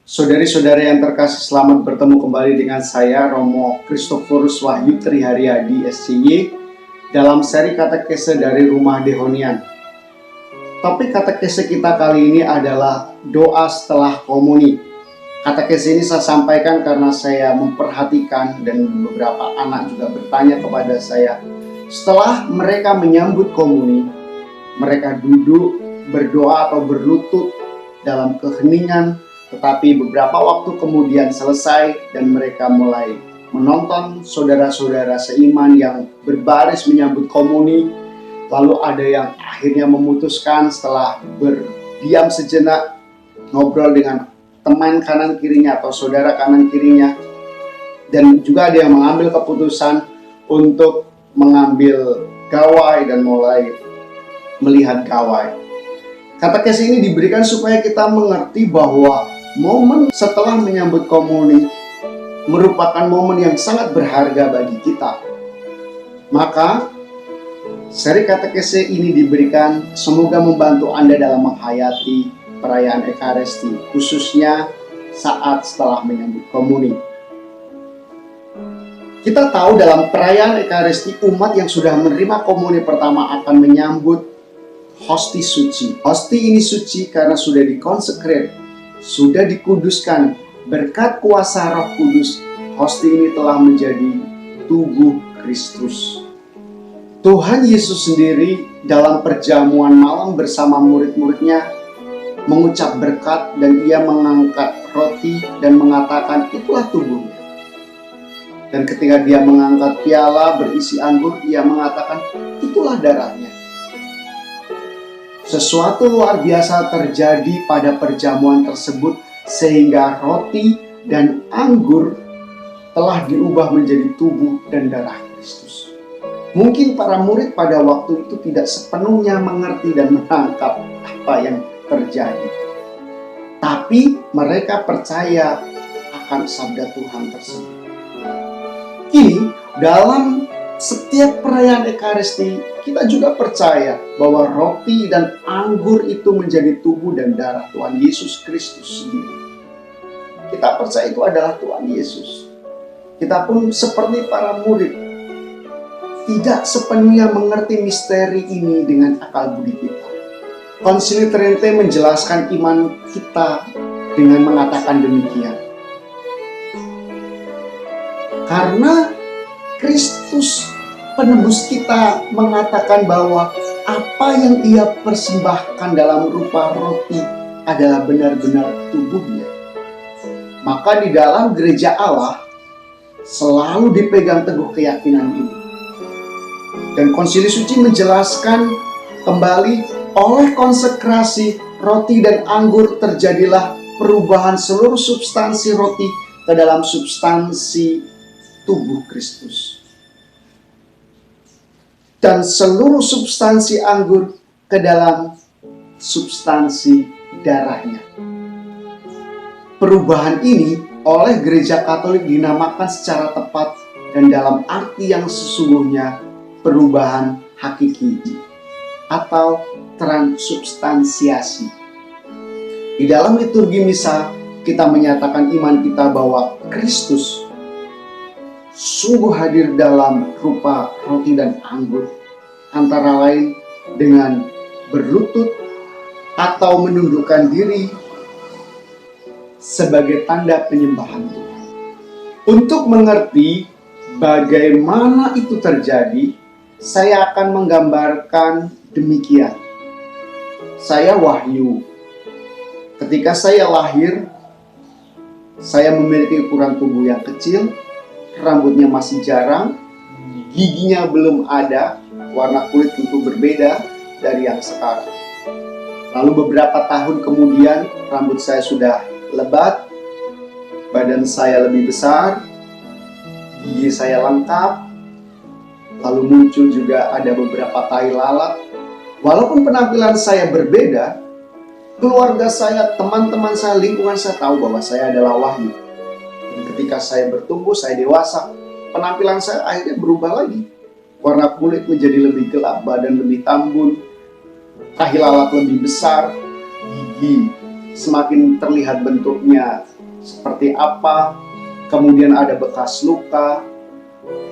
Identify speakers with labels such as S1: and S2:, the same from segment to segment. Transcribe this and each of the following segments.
S1: Saudari-saudari yang terkasih, selamat bertemu kembali dengan saya, Romo Christophorus Wahyu Triharyadi SCY, dalam seri katekese dari Rumah Dehonian. Topik katekese kita kali ini adalah doa setelah komuni. Katekese ini saya sampaikan karena saya memperhatikan dan beberapa anak juga bertanya kepada saya. Setelah mereka menyambut komuni, mereka duduk, berdoa atau berlutut dalam keheningan, tetapi beberapa waktu kemudian selesai dan mereka mulai menonton saudara-saudara seiman yang berbaris menyambut komuni. Lalu ada yang akhirnya memutuskan setelah berdiam sejenak, ngobrol dengan teman kanan kirinya atau saudara kanan kirinya. Dan juga ada yang mengambil keputusan untuk mengambil gawai dan mulai melihat gawai. Katekese ini diberikan supaya kita mengerti bahwa momen setelah menyambut komuni merupakan momen yang sangat berharga bagi kita. Maka seri katekese ini diberikan semoga membantu Anda dalam menghayati perayaan Ekaristi, khususnya saat setelah menyambut komuni. Kita tahu dalam perayaan Ekaristi, umat yang sudah menerima komuni pertama akan menyambut hosti suci. Hosti ini suci karena sudah dikonsekrate, sudah dikuduskan berkat kuasa Roh Kudus. Hosti ini telah menjadi tubuh Kristus. Tuhan Yesus sendiri dalam perjamuan malam bersama murid-muridnya mengucap berkat dan ia mengangkat roti dan mengatakan itulah tubuhnya. Dan ketika dia mengangkat piala berisi anggur, ia mengatakan itulah darahnya. Sesuatu luar biasa terjadi pada perjamuan tersebut sehingga roti dan anggur telah diubah menjadi tubuh dan darah Kristus. Mungkin para murid pada waktu itu tidak sepenuhnya mengerti dan menangkap apa yang terjadi. Tapi mereka percaya akan sabda Tuhan tersebut. Kini dalam setiap perayaan Ekaristi, kita juga percaya bahwa roti dan anggur itu menjadi tubuh dan darah Tuhan Yesus Kristus sendiri. Kita percaya itu adalah Tuhan Yesus. Kita pun seperti para murid, tidak sepenuhnya mengerti misteri ini dengan akal budi kita. Konsili Trente menjelaskan iman kita dengan mengatakan demikian. Karena Kristus penebus kita mengatakan bahwa apa yang ia persembahkan dalam rupa roti adalah benar-benar tubuhnya. Maka di dalam gereja Allah selalu dipegang teguh keyakinan ini. Dan Konsili Suci menjelaskan kembali oleh konsekrasi roti dan anggur terjadilah perubahan seluruh substansi roti ke dalam substansi tubuh Kristus. Dan seluruh substansi anggur ke dalam substansi darahnya. Perubahan ini oleh Gereja Katolik dinamakan secara tepat dan dalam arti yang sesungguhnya perubahan hakiki atau transubstansiasi. Di dalam liturgi misa kita menyatakan iman kita bahwa Kristus sungguh hadir dalam rupa roti dan anggur, antara lain dengan berlutut atau menundukkan diri sebagai tanda penyembahan Tuhan. Untuk mengerti bagaimana itu terjadi, saya akan menggambarkan demikian. Saya Wahyu. Ketika saya lahir, saya memiliki ukuran tubuh yang kecil, rambutnya masih jarang, giginya belum ada, warna kulit tentu berbeda dari yang sekarang. Lalu beberapa tahun kemudian rambut saya sudah lebat, badan saya lebih besar, gigi saya lengkap, lalu muncul juga ada beberapa tai lalat. Walaupun penampilan saya berbeda, keluarga saya, teman-teman saya, lingkungan saya tahu bahwa saya adalah Wahyu. Ketika saya bertumbuh, saya dewasa, penampilan saya akhirnya berubah lagi. Warna kulit menjadi lebih gelap, badan lebih tambun, tahi lalat lebih besar, gigi semakin terlihat bentuknya seperti apa, kemudian ada bekas luka,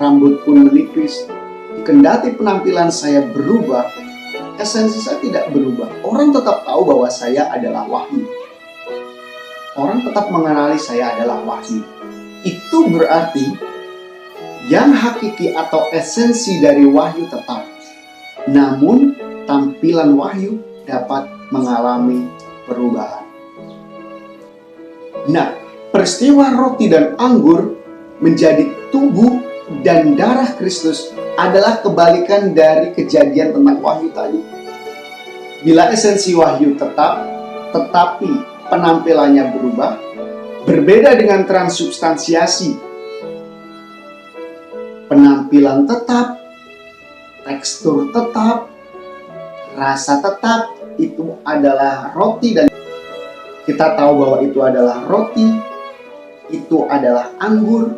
S1: rambut pun menipis. Kendati penampilan saya berubah, esensi saya tidak berubah. Orang tetap tahu bahwa saya adalah Wahyu. Orang tetap mengenali saya adalah Wahyu. Itu berarti yang hakiki atau esensi dari Wahyu tetap. Namun tampilan Wahyu dapat mengalami perubahan. Nah, peristiwa roti dan anggur menjadi tubuh dan darah Kristus adalah kebalikan dari kejadian tentang Wahyu tadi. Bila esensi Wahyu tetap, tetapi penampilannya berubah, berbeda dengan transubstansiasi. Penampilan tetap, tekstur tetap, rasa tetap, itu adalah roti dan kita tahu bahwa itu adalah roti, itu adalah anggur,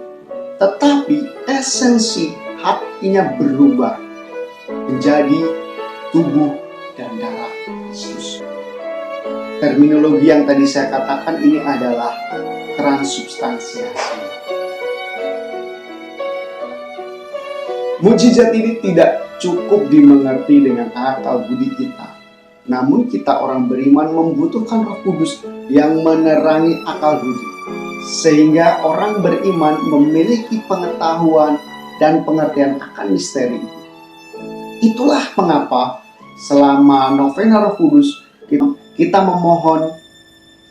S1: tetapi esensi hatinya berubah menjadi tubuh dan darah Kristus. Terminologi yang tadi saya katakan ini adalah transubstansiasi. Mujizat ini tidak cukup dimengerti dengan akal budi kita. Namun kita orang beriman membutuhkan Roh Kudus yang menerangi akal budi. Sehingga orang beriman memiliki pengetahuan dan pengertian akan misteri itu. Itulah mengapa selama novena Roh Kudus kita memohon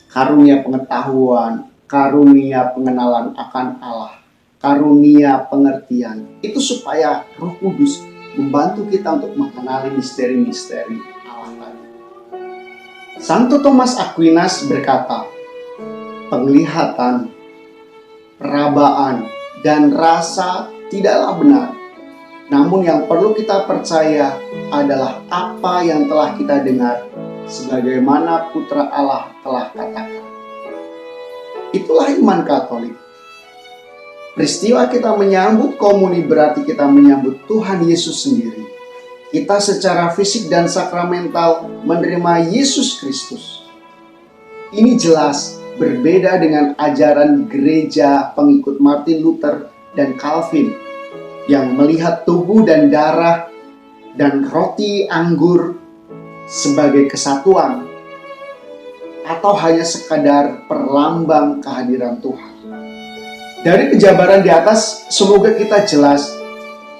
S1: karunia pengetahuan, karunia pengenalan akan Allah, karunia pengertian. Itu supaya Roh Kudus membantu kita untuk mengenali misteri-misteri Allah tadi. Santo Thomas Aquinas berkata, penglihatan, perabaan, dan rasa tidaklah benar. Namun yang perlu kita percaya adalah apa yang telah kita dengar, sebagaimana Putra Allah telah katakan. Itulah iman Katolik. Peristiwa kita menyambut komuni berarti kita menyambut Tuhan Yesus sendiri. Kita secara fisik dan sakramental menerima Yesus Kristus. Ini jelas berbeda dengan ajaran gereja pengikut Martin Luther dan Calvin yang melihat tubuh dan darah dan roti anggur sebagai kesatuan atau hanya sekadar perlambang kehadiran Tuhan. Dari penjabaran di atas, semoga kita jelas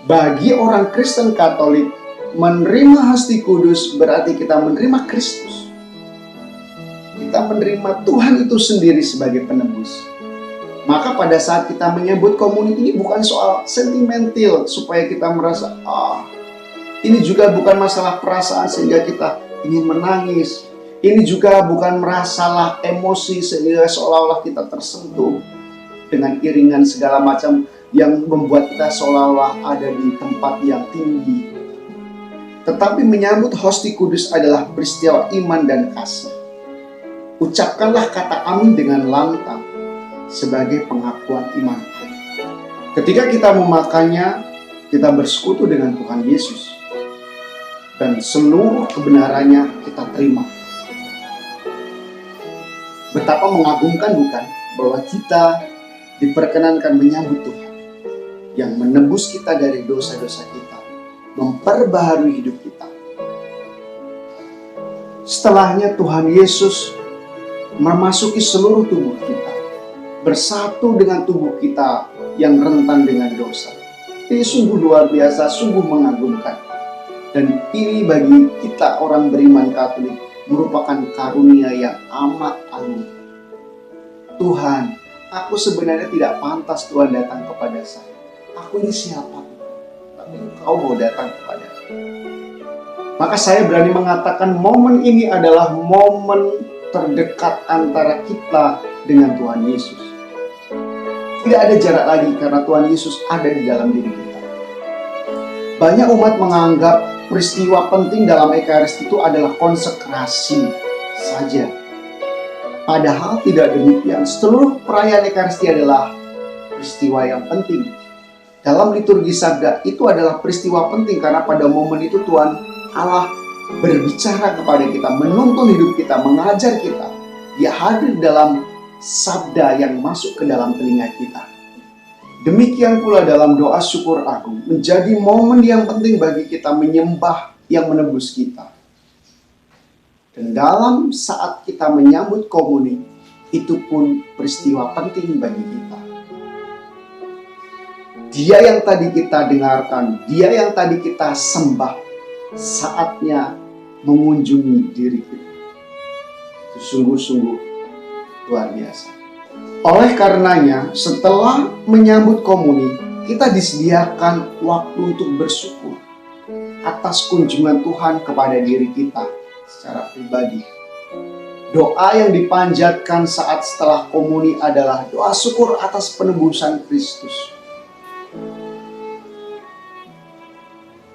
S1: bagi orang Kristen Katolik menerima Hasti Kudus berarti kita menerima Kristus. Kita menerima Tuhan itu sendiri sebagai penebus. Maka pada saat kita menyebut komuni ini bukan soal sentimental supaya kita merasa ini juga bukan masalah perasaan sehingga kita ingin menangis. Ini juga bukan masalah emosi sehingga seolah-olah kita tersentuh dengan iringan segala macam yang membuat kita seolah-olah ada di tempat yang tinggi. Tetapi menyambut Hasti Kudus adalah peristiwa iman dan kasih. Ucapkanlah kata amin dengan lantang sebagai pengakuan iman. Ketika kita memakannya, kita bersekutu dengan Tuhan Yesus. Dan seluruh kebenarannya kita terima. Betapa mengagumkan bukan bahwa kita diperkenankan menyambut Tuhan yang menebus kita dari dosa-dosa kita, memperbaharui hidup kita. Setelahnya Tuhan Yesus memasuki seluruh tubuh kita, bersatu dengan tubuh kita yang rentan dengan dosa. Ini sungguh luar biasa, sungguh mengagumkan. Dan ini bagi kita orang beriman Katolik merupakan karunia yang amat agung. Tuhan, aku sebenarnya tidak pantas Tuhan datang kepada saya. Aku ini siapa? Tapi Engkau mau datang kepada aku. Maka saya berani mengatakan momen ini adalah momen terdekat antara kita dengan Tuhan Yesus. Tidak ada jarak lagi karena Tuhan Yesus ada di dalam diri kita. Banyak umat menganggap peristiwa penting dalam Ekaristi itu adalah konsekrasi saja. Padahal tidak demikian. Seluruh perayaan Ekaristi adalah peristiwa yang penting. Dalam liturgi sabda itu adalah peristiwa penting karena pada momen itu Tuhan Allah berbicara kepada kita, menuntun hidup kita, mengajar kita. Dia hadir dalam sabda yang masuk ke dalam telinga kita. Demikian pula dalam doa syukur agung menjadi momen yang penting bagi kita menyembah yang menebus kita. Dan dalam saat kita menyambut komuni, itu pun peristiwa penting bagi kita. Dia yang tadi kita dengarkan, dia yang tadi kita sembah, saatnya mengunjungi diri kita. Itu sungguh-sungguh luar biasa. Oleh karenanya, setelah menyambut komuni, kita disediakan waktu untuk bersyukur atas kunjungan Tuhan kepada diri kita secara pribadi. Doa yang dipanjatkan saat setelah komuni adalah doa syukur atas penebusan Kristus.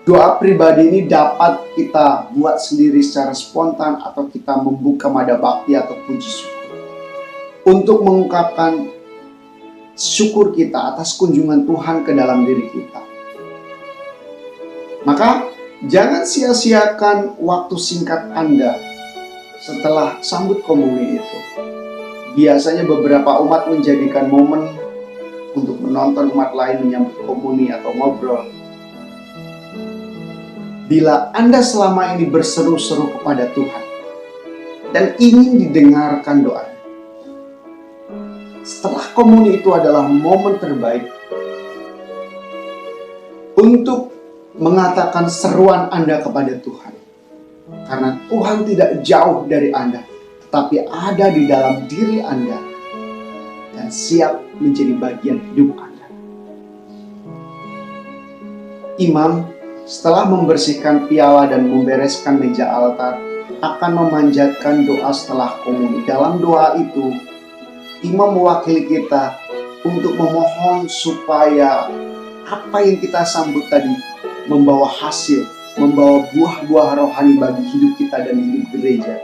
S1: Doa pribadi ini dapat kita buat sendiri secara spontan atau kita membuka mada bakti atau puji syukur untuk mengungkapkan syukur kita atas kunjungan Tuhan ke dalam diri kita. Maka jangan sia-siakan waktu singkat Anda setelah sambut komuni itu. Biasanya beberapa umat menjadikan momen untuk menonton umat lain menyambut komuni atau ngobrol. Bila Anda selama ini berseru-seru kepada Tuhan dan ingin didengarkan doanya, setelah komuni itu adalah momen terbaik untuk mengatakan seruan Anda kepada Tuhan. Karena Tuhan tidak jauh dari Anda, tetapi ada di dalam diri Anda dan siap menjadi bagian hidup Anda. Imam setelah membersihkan piala dan membereskan meja altar akan memanjatkan doa setelah komuni. Dalam doa itu, imam mewakili kita untuk memohon supaya apa yang kita sambut tadi membawa hasil, membawa buah-buah rohani bagi hidup kita dan hidup gereja.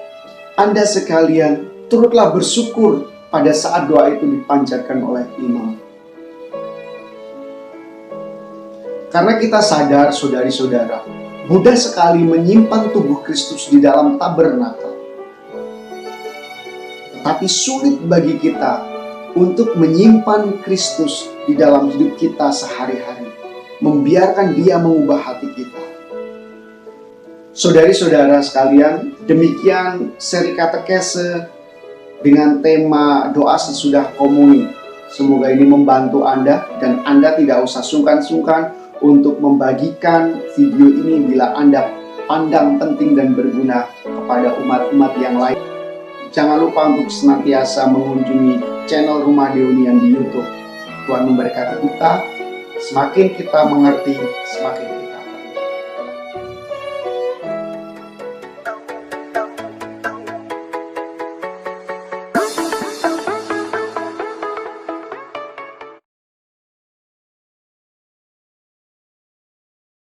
S1: Anda sekalian turutlah bersyukur pada saat doa itu dipanjatkan oleh imam. Karena kita sadar, saudari-saudara, mudah sekali menyimpan tubuh Kristus di dalam tabernakel. Tetapi sulit bagi kita untuk menyimpan Kristus di dalam hidup kita sehari-hari, membiarkan Dia mengubah hati kita. Saudari-saudara sekalian, demikian seri katekese dengan tema doa sesudah komuni. Semoga ini membantu Anda dan Anda tidak usah sungkan-sungkan untuk membagikan video ini bila Anda pandang penting dan berguna kepada umat-umat yang lain. Jangan lupa untuk senantiasa mengunjungi channel Rumah Deonian di YouTube. Tuhan memberkati kita. Semakin kita mengerti, semakin